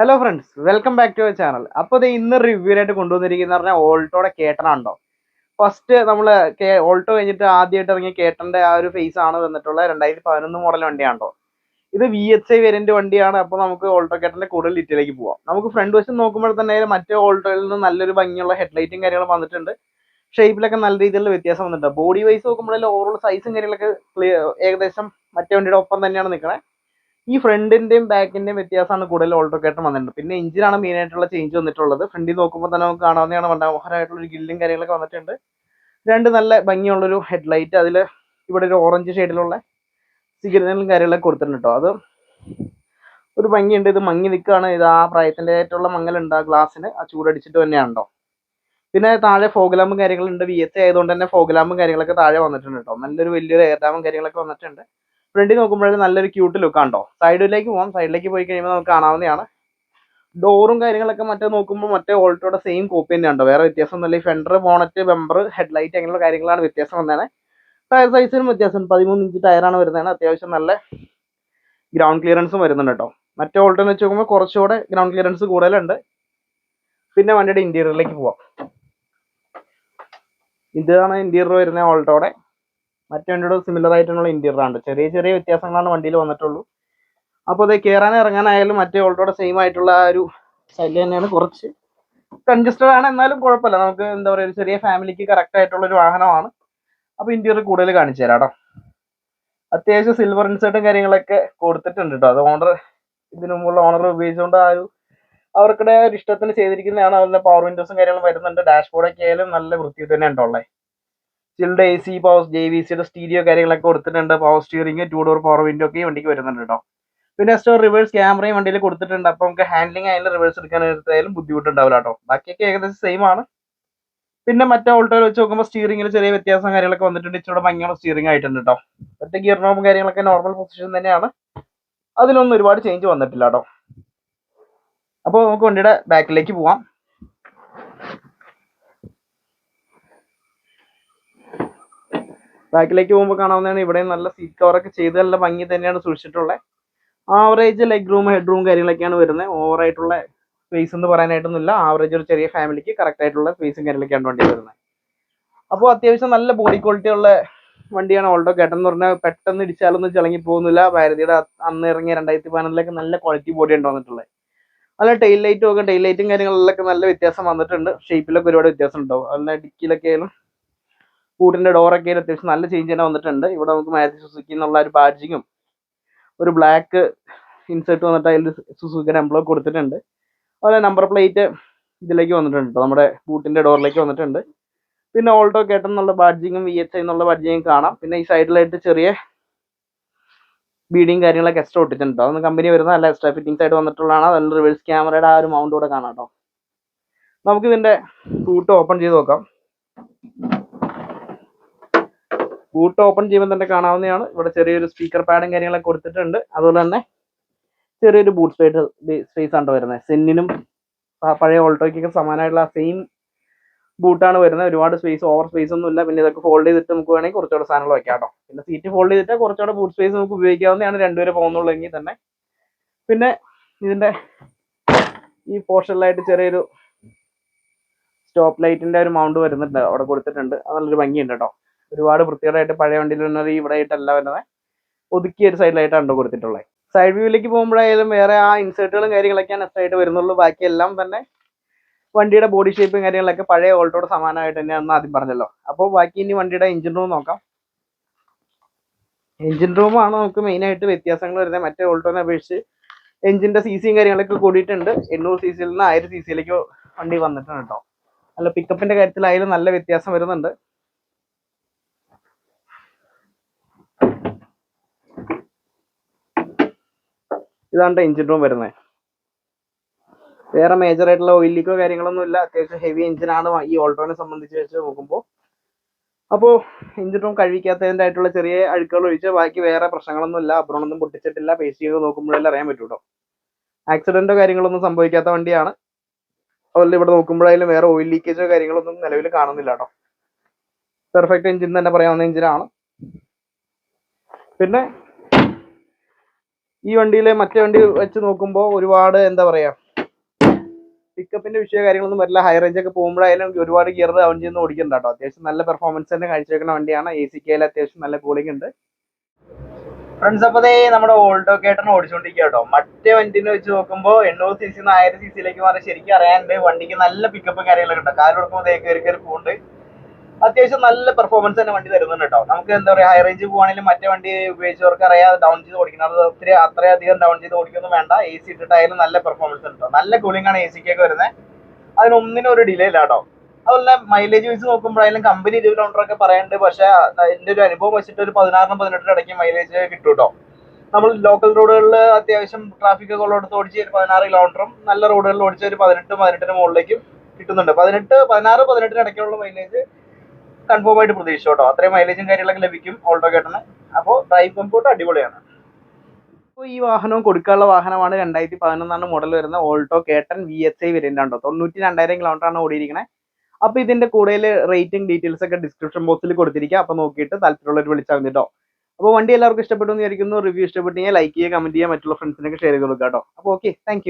Hello friends, welcome back to our channel. അപ്പോൾ ഇത് ഇന്ന് റിവ്യൂ ആയിട്ട് കൊണ്ടുവന്നിരിക്കുന്ന പറഞ്ഞാൽ ഓൾട്ടോയുടെ കേട്ടനാണോ. ഫസ്റ്റ് നമ്മൾ ഓൾട്ടോ കഴിഞ്ഞിട്ട് ആദ്യമായിട്ട് ഇറങ്ങിയ കേട്ടന്റെ ആ ഒരു ഫേസ് ആണ് വന്നിട്ടുള്ള 2011 മോഡൽ വണ്ടിയാണോ. ഇത് VHI വേരിയന്റ് വണ്ടിയാണ്. അപ്പോൾ നമുക്ക് ഓൾട്ടോ കേട്ടന്റെ കൂടുതൽ ഡീറ്റെയിലേക്ക് പോവാം. നമുക്ക് ഫ്രണ്ട് വശം നോക്കുമ്പോൾ തന്നെ മറ്റേ ഓൾട്ടോയിൽ നിന്ന് നല്ലൊരു ഭംഗിയുള്ള ഹെഡ്ലൈറ്റും കാര്യങ്ങളും വന്നിട്ടുണ്ട്. ഷേപ്പിലൊക്കെ നല്ല രീതിയിലുള്ള വ്യത്യാസം വന്നിട്ടുണ്ട്. ബോഡി വൈസ് നോക്കുമ്പോഴേ ഓവറോൾ സൈസും കാര്യങ്ങളൊക്കെ ഏകദേശം മറ്റേ വണ്ടിയുടെ ഒപ്പം തന്നെയാണ് നിൽക്കുന്നത്. ഈ ഫ്രണ്ടിന്റെയും ബാക്കിന്റെയും വ്യത്യാസമാണ് കൂടുതൽ ഓൾട്ടോ കേട്ടൻ വന്നിട്ടുണ്ട്. പിന്നെ എഞ്ചിനാണ് മെയിൻ ആയിട്ടുള്ള ചേഞ്ച് വന്നിട്ടുള്ളത്. ഫ്രണ്ടിൽ നോക്കുമ്പോൾ തന്നെ നമുക്ക് കാണാവുന്നതാണ് മനോഹരമായിട്ടുള്ള ഒരു ഗില്ലും കാര്യങ്ങളൊക്കെ വന്നിട്ടുണ്ട്. രണ്ട് നല്ല ഭംഗിയുള്ളൊരു ഹെഡ്ലൈറ്റ്, അതിൽ ഇവിടെ ഒരു ഓറഞ്ച് ഷെയ്ഡിലുള്ള സിഗ്നലും കാര്യങ്ങളൊക്കെ കൊടുത്തിട്ടുണ്ട് കേട്ടോ. അത് ഒരു ഭംഗിയുണ്ട്. ഇത് മങ്ങി നിൽക്കുകയാണ്. ഇത് ആ പ്രായത്തിന്റെ ആയിട്ടുള്ള മങ്ങലുണ്ട് ആ ഗ്ലാസ്സിന്, ആ ചൂടടിച്ചിട്ട് തന്നെയാണോ. പിന്നെ താഴെ ഫോഗ് ലാമ്പും കാര്യങ്ങളുണ്ട്. VHI ആയതുകൊണ്ട് തന്നെ ഫോഗ് ലാമ്പും കാര്യങ്ങളൊക്കെ താഴെ വന്നിട്ടുണ്ട് കേട്ടോ. നല്ലൊരു വലിയൊരു എയർ ഡാമും കാര്യങ്ങളൊക്കെ വന്നിട്ടുണ്ട്. ഫ്രണ്ടിൽ നോക്കുമ്പോഴേ നല്ലൊരു ക്യൂട്ട് ലുക്ക് ആണോ. സൈഡിലേക്ക് പോകാം. സൈഡിലേക്ക് പോയി കഴിയുമ്പോൾ നമുക്ക് കാണാവുന്നതാണ്. ഡോറും കാര്യങ്ങളൊക്കെ മറ്റേ നോക്കുമ്പോൾ മറ്റേ ഓൾട്ടോയുടെ സെയിം കോപ്പി തന്നെയുണ്ടോ, വേറെ വ്യത്യാസം ഒന്നുമില്ല. ഈ ഫെൻഡർ, ബോണറ്റ്, ബമ്പർ, ഹെഡ്ലൈറ്റ് അങ്ങനെയുള്ള കാര്യങ്ങളാണ് വ്യത്യാസം വന്നതാണ്. ടയർ സൈസിനും വ്യത്യാസം 13 ഇഞ്ച് ടയറാണ് വരുന്നതാണ്. അത്യാവശ്യം നല്ല ഗ്രൗണ്ട് ക്ലിയറൻസും വരുന്നുണ്ട് കേട്ടോ. മറ്റേ ഓൾട്ടോ എന്ന് വെച്ച് നോക്കുമ്പോൾ കുറച്ചുകൂടെ ഗ്രൗണ്ട് ക്ലിയറൻസ് കൂടുതലുണ്ട്. പിന്നെ വണ്ടിയുടെ ഇന്റീരിയറിലേക്ക് പോവാം. ഇതാണ് ഇന്റീരിയർ വരുന്ന ഓൾട്ടോയുടെ. മറ്റേ വണ്ടിയുടെ സിമിലർ ആയിട്ടുള്ള ഇന്റീരിയർ ആണ്. ചെറിയ ചെറിയ വ്യത്യാസങ്ങളാണ് വണ്ടിയിൽ വന്നിട്ടുള്ളൂ. അപ്പോൾ അത് കയറാൻ ഇറങ്ങാനായാലും മറ്റേ ഓൾട്ടോയുടെ സെയിം ആയിട്ടുള്ള ആ ഒരു ശൈലി തന്നെയാണ്. കുറച്ച് കൺജസ്റ്റഡ് ആണ്, എന്നാലും കുഴപ്പമില്ല. നമുക്ക് എന്താ പറയുക, ഒരു ചെറിയ ഫാമിലിക്ക് കറക്റ്റ് ആയിട്ടുള്ള ഒരു വാഹനമാണ്. അപ്പോൾ ഇന്റീരിയർ കൂടുതൽ കാണിച്ചു തരാം കേട്ടോ. അത്യാവശ്യം സിൽവർ ഇൻസേർട്ടും കാര്യങ്ങളൊക്കെ കൊടുത്തിട്ടുണ്ട് കേട്ടോ. അത് ഓണർ, ഇതിനു മുമ്പുള്ള ഓണർ ഉപയോഗിച്ചുകൊണ്ട് ആ ഒരു അവർക്കിടെ ഒരു ഇഷ്ടത്തിന് ചെയ്തിരിക്കുന്നതാണ്. അതുപോലെ പവർ വിൻഡോസും കാര്യങ്ങളും വരുന്നുണ്ട്. ഡാഷ്ബോർഡൊക്കെ ആയാലും നല്ല വൃത്തി തന്നെ ഉണ്ടോളേ. ചിൽഡ് AC, പവർ JVCയുടെ സ്റ്റീരിയോ കാര്യങ്ങളൊക്കെ കൊടുത്തിട്ടുണ്ട്. Power steering, 2 door power window ഒക്കെ ഈ വണ്ടിക്ക് വരുന്നുണ്ട് കേട്ടോ. പിന്നെ എക്സ്ട്രാ റിവേഴ്സ് ക്യാമറയും വണ്ടിയിൽ കൊടുത്തിട്ടുണ്ട്. അപ്പോൾ നമുക്ക് ഹാൻഡ്ലിംഗ് ആയാലും റിവേഴ്സ് എടുക്കാനായാലും ബുദ്ധിമുട്ടുണ്ടാവില്ല കേട്ടോ. ബാക്കിയൊക്കെ ഏകദേശം സെയിം ആണ്. പിന്നെ മറ്റേ ഓൾട്ടോയിൽ വെച്ച് നോക്കുമ്പോൾ സ്റ്റിയറിംഗിൽ ചെറിയ വ്യത്യാസം കാര്യങ്ങളൊക്കെ വന്നിട്ടുണ്ട്. ഇച്ചിരി ഭംഗിയുള്ള സ്റ്റിയറിംഗ് ആയിട്ടുണ്ട് കേട്ടോ. മറ്റേ ഗിയർ നോബും കാര്യങ്ങളൊക്കെ നോർമൽ പൊസിഷൻ തന്നെയാണ്. അതിലൊന്നും ഒരുപാട് ചേഞ്ച് വന്നിട്ടില്ല കേട്ടോ. അപ്പോൾ നമുക്ക് വണ്ടിയുടെ ബാക്കിലേക്ക് പോവാം. ബാക്കിലേക്ക് പോകുമ്പോൾ കാണാവുന്നതാണ് ഇവിടെ നല്ല സീറ്റ് കവറൊക്കെ ചെയ്ത് നല്ല ഭംഗി തന്നെയാണ് സൂക്ഷിച്ചിട്ടുള്ളത്. Average leg room, head room കാര്യങ്ങളൊക്കെയാണ് വരുന്നത്. ഓവറായിട്ടുള്ള സ്പേസ് എന്ന് പറയാനായിട്ടൊന്നുമില്ല. ആവറേജ് ഒരു ചെറിയ ഫാമിലിക്ക് കറക്റ്റ് ആയിട്ടുള്ള സ്പേസും കാര്യങ്ങളൊക്കെയാണ് വണ്ടി വരുന്നത്. അപ്പോൾ അത്യാവശ്യം നല്ല ബോഡി ക്വാളിറ്റി ഉള്ള വണ്ടിയാണ് ഓൾട്ടോ കേട്ടൻ എന്ന് പറഞ്ഞാൽ. പെട്ടെന്ന് ഇടിച്ചാലൊന്നും ചിളങ്ങി പോകുന്നില്ല. ഭാരതിയുടെ അന്ന് ഇറങ്ങിയ 2011 നല്ല ക്വാളിറ്റി ബോഡി ഉണ്ട് വന്നിട്ടുള്ളത്. നല്ല ടെയിൽ ലൈറ്റും ഒക്കെ, ടെയിൽ ലൈറ്റും കാര്യങ്ങളിലൊക്കെ നല്ല വ്യത്യാസം വന്നിട്ടുണ്ട്. ഷേപ്പിലൊക്കെ ഒരുപാട് വ്യത്യാസം ഉണ്ടാവും. അതുപോലെ ഡിക്കിലൊക്കെ ആയാലും ബൂട്ടിന്റെ ഡോറൊക്കെ അത്യാവശ്യം നല്ല ചേഞ്ച് തന്നെ വന്നിട്ടുണ്ട്. ഇവിടെ നമുക്ക് മാരുതി സുസുക്കി എന്നുള്ള ഒരു ബാഡ്ജിങ്ങും ഒരു ബ്ലാക്ക് ഇൻസെർട്ട് വന്നിട്ട് അതിൽ സുസുക്കിയുടെ എംബ്ലോക്ക് കൊടുത്തിട്ടുണ്ട്. അതുപോലെ നമ്പർ പ്ലേറ്റ് ഇതിലേക്ക് വന്നിട്ടുണ്ട് കേട്ടോ. നമ്മുടെ ബൂട്ടിന്റെ ഡോറിലേക്ക് വന്നിട്ടുണ്ട്. പിന്നെ ഓൾട്ടോ കേട്ടൻ എന്നുള്ള ബാഡ്ജിങ്ങും VHI എന്നുള്ള ബാഡ്ജിങ്ങും കാണാം. പിന്നെ ഈ സൈഡിലായിട്ട് ചെറിയ ബീഡിയും കാര്യങ്ങളൊക്കെ എക്സ്ട്രാ ഒട്ടിച്ചിട്ടുണ്ട്. അതൊന്ന് കമ്പനി വരുന്ന നല്ല എക്സ്ട്രാ ഫിറ്റിംഗ്സ് ആയിട്ട് വന്നിട്ടുള്ളതാണ്. അതിൽ റിവേഴ്സ് ക്യാമറയുടെ ആ ഒരു മൗണ്ട് കൂടെ കാണാം കേട്ടോ. നമുക്ക് ഇതിന്റെ ബൂട്ട് ഓപ്പൺ ചെയ്ത് നോക്കാം. ബൂട്ട് ഓപ്പൺ ചെയ്യുമ്പോൾ തന്നെ കാണാവുന്നതാണ്. ഇവിടെ ചെറിയൊരു സ്പീക്കർ പാഡും കാര്യങ്ങളൊക്കെ കൊടുത്തിട്ടുണ്ട്. അതുപോലെ തന്നെ ചെറിയൊരു ബൂട്ട് സ്പേസ് ആണ് വരുന്നത്. സെന്നിനും പഴയ ഓൾട്ടോയ്ക്കൊക്കെ സമാനമായിട്ടുള്ള സെയിം ബൂട്ടാണ് വരുന്നത്. ഒരുപാട് സ്പേസ്, ഓവർ സ്പേസ് ഒന്നും ഇല്ല. പിന്നെ ഇതൊക്കെ ഫോൾഡ് ചെയ്തിട്ട് നമുക്ക് വേണമെങ്കിൽ കുറച്ചുകൂടെ സാധനങ്ങൾ വെക്കാം കേട്ടോ. പിന്നെ സീറ്റ് ഫോൾഡ് ചെയ്തിട്ട് കുറച്ചുകൂടെ ബൂട്ട് സ്പേസ് നമുക്ക് ഉപയോഗിക്കാവുന്നതാണ്. രണ്ടുപേരെ പോകുന്നുള്ളെങ്കിൽ തന്നെ. പിന്നെ ഇതിന്റെ ഈ പോർഷനിലായിട്ട് ചെറിയൊരു സ്റ്റോപ്പ് ലൈറ്റിന്റെ ഒരു മൗണ്ട് വരുന്നുണ്ട്, അവിടെ കൊടുത്തിട്ടുണ്ട്. അത് നല്ലൊരു ഭംഗിയുണ്ട് കേട്ടോ. ഒരുപാട് വൃത്തികേടായിട്ട് പഴയ വണ്ടിയിൽ വരുന്നത് ഇവിടെ ആയിട്ടല്ല വരുന്നത്. ഒതുക്കിയ ഒരു സൈഡിലായിട്ടാണ് കൊടുത്തിട്ടുള്ളത്. സൈഡ് വ്യൂവിലേക്ക് പോകുമ്പോഴായാലും വേറെ ആ ഇൻസേർട്ടുകളും കാര്യങ്ങളൊക്കെയാണ് എക്സ്ട്രാ ആയിട്ട് വരുന്നുള്ളൂ. ബാക്കിയെല്ലാം തന്നെ വണ്ടിയുടെ ബോഡി ഷേപ്പും കാര്യങ്ങളൊക്കെ പഴയ ഓൾട്ടോയുടെ സമാനമായിട്ട് തന്നെയാണെന്ന് ആദ്യം പറഞ്ഞല്ലോ. അപ്പോൾ ബാക്കി ഇനി വണ്ടിയുടെ എഞ്ചിൻ റൂം നോക്കാം. എഞ്ചിൻ റൂമാണ് നമുക്ക് മെയിൻ ആയിട്ട് വ്യത്യാസങ്ങൾ വരുന്നത്. മറ്റേ ഓൾട്ടോനെ അപേക്ഷിച്ച് എഞ്ചിന്റെ CCയും കാര്യങ്ങളൊക്കെ കൂടിയിട്ടുണ്ട്. 800 cc നിന്ന് 1000 cc വണ്ടി വന്നിട്ടുണ്ട് കേട്ടോ. അല്ല, പിക്കപ്പിന്റെ കാര്യത്തിലായാലും നല്ല വ്യത്യാസം വരുന്നുണ്ട്. ഇതാണ് എഞ്ചിൻ റൂം വരുന്നത്. വേറെ മേജർ ആയിട്ടുള്ള ഓയിൽ ലീക്കോ കാര്യങ്ങളൊന്നും ഇല്ല. അത്യാവശ്യം ഹെവി എഞ്ചിനാണ് ഈ ഓൾട്ടോനെ സംബന്ധിച്ച് വെച്ച് നോക്കുമ്പോൾ. അപ്പോൾ എഞ്ചിൻ റൂം കഴിക്കാത്തതിൻ്റെ ആയിട്ടുള്ള ചെറിയ അഴുക്കുകൾ ഒഴിച്ച് ബാക്കി വേറെ പ്രശ്നങ്ങളൊന്നും ഇല്ല. അബ്രോണൊന്നും പൊട്ടിച്ചിട്ടില്ല. പേസ്റ്റ് ചെയ്ത് നോക്കുമ്പോഴെല്ലാം അറിയാൻ പറ്റും കേട്ടോ. ആക്സിഡന്റോ കാര്യങ്ങളൊന്നും സംഭവിക്കാത്ത വണ്ടിയാണ്. അതുപോലെ ഇവിടെ നോക്കുമ്പോഴായാലും വേറെ ഓയിൽ ലീക്കേജോ കാര്യങ്ങളൊന്നും നിലവിൽ കാണുന്നില്ല കേട്ടോ. പെർഫെക്റ്റ് എഞ്ചിൻ തന്നെ പറയാവുന്ന എഞ്ചിനാണ്. പിന്നെ ഈ വണ്ടിയിൽ മറ്റേ വണ്ടി വെച്ച് നോക്കുമ്പോൾ ഒരുപാട് എന്താ പറയുക, പിക്കപ്പിന്റെ വിഷയ കാര്യങ്ങളൊന്നും വരില്ല. ഹൈ റേഞ്ച് ഒക്കെ പോകുമ്പോഴായാലും ഒരുപാട് ഗിയർ ഡൗൺ ചെയ്യുന്ന ഓടിക്കണ്ട കേട്ടോ. അത്യാവശ്യം നല്ല പെർഫോമൻസ് തന്നെ കാഴ്ചവെക്കുന്ന വണ്ടിയാണ്. ACK അത്യാവശ്യം നല്ല കൂളിംഗ് ഉണ്ട്. ഫ്രണ്ട്സ്, അപ്പൊ നമ്മുടെ ഓൾട്ടോ കേട്ടൺ ഓടിച്ചോണ്ടിരിക്കുക കേട്ടോ. മറ്റേ വണ്ടിനെ വെച്ച് നോക്കുമ്പോൾ 800cc 1000cc മാറി ശരിക്കും അറിയാണ്ട് വണ്ടിക്ക് നല്ല പിക്കപ്പും കാര്യങ്ങളൊക്കെ ഉണ്ട്. കാല് കൊടുക്കുമ്പോൾ കയറി പോകുന്നുണ്ട്. അത്യാവശ്യം നല്ല പെർഫോമൻസ് തന്നെ വണ്ടി തരുന്നുണ്ട് കേട്ടോ. നമുക്ക് എന്താ പറയുക, ഹൈ റേഞ്ച് പോകുവാണെങ്കിലും മറ്റേ വണ്ടി ഉപയോഗിച്ചവർക്ക് അറിയാതെ ഡൗൺ ചെയ്ത് ഓടിക്കുന്നത് അത്രയധികം ഡൗൺ ചെയ്ത് ഓടിക്കൊന്നും വേണ്ട. AC ഇട്ടിട്ടായാലും നല്ല പെർഫോമൻസ് ഉണ്ട്. നല്ല കൂളിംഗ് ആണ് AC ഒക്കെ വരുന്നത്. അതിനൊന്നിനും ഒരു ഡിലേ ഇല്ല കേട്ടോ. അതുപോലെ മൈലേജ് വെച്ച് നോക്കുമ്പോഴായാലും കമ്പനി 20 കിലോമീറ്റർ ഒക്കെ പറയുന്നുണ്ട്. പക്ഷെ എന്റെ ഒരു അനുഭവം വെച്ചിട്ട് ഒരു 16-18 ഇടയ്ക്ക് മൈലേജ് കിട്ടും കേട്ടോ. നമ്മൾ ലോക്കൽ റോഡുകളിൽ അത്യാവശ്യം ട്രാഫിക് ഒക്കെ ഉള്ളിടത്ത് ഓടിച്ച് ഒരു 16 കിലോമീറ്ററും നല്ല റോഡുകളിൽ ഓടിച്ച് ഒരു 18-18 മുകളിലേക്കും കിട്ടുന്നുണ്ട്. 16-18 ഇടയ്ക്കുള്ള മൈലേജ് കൺഫേം ആയിട്ട് പ്രതീക്ഷിച്ചു കേട്ടോ. അത്രയും മൈലേജും കാര്യങ്ങളൊക്കെ ലഭിക്കും ഓൾട്ടോ കേട്ടന്. അപ്പോൾ ഡ്രൈവ് കംഫോർട്ട് അടിപൊളിയാണ്. അപ്പോൾ ഈ വാഹനം കൊടുക്കാനുള്ള വാഹനമാണ് 2011 മോഡൽ വരുന്ന ഓൾട്ടോ കേട്ടൺ VSI വേരിയന്റ് ഉണ്ടോ. 92,000 കിലോമീറ്റർ ആണ് ഓടിയിരിക്കുന്നത്. അപ്പോൾ ഇതിന്റെ കൂടുതൽ റേറ്റിംഗ് ഡീറ്റെയിൽസ് ഒക്കെ ഡിസ്ക്രിപ്ഷൻ ബോക്സിൽ കൊടുത്തിരിക്കുക. അപ്പോൾ നോക്കിയിട്ട് താല്പര്യമുള്ളവർ വിളിച്ചാൽ മതി കേട്ടോ. അപ്പോൾ വണ്ടി എല്ലാവർക്കും ഇഷ്ടപ്പെട്ടു എന്ന് വിചാരിക്കുന്നു. റിവ്യൂ ഇഷ്ടപ്പെട്ടെങ്കിൽ ലൈക്ക് ചെയ്യുക, കമന്റ് ചെയ്യുക, മറ്റുള്ള ഫ്രണ്ട്സിനൊക്കെ ഷെയർ ചെയ്ത് കൊടുക്കുക കേട്ടോ. അപ്പോൾ ഓക്കെ, താങ്ക്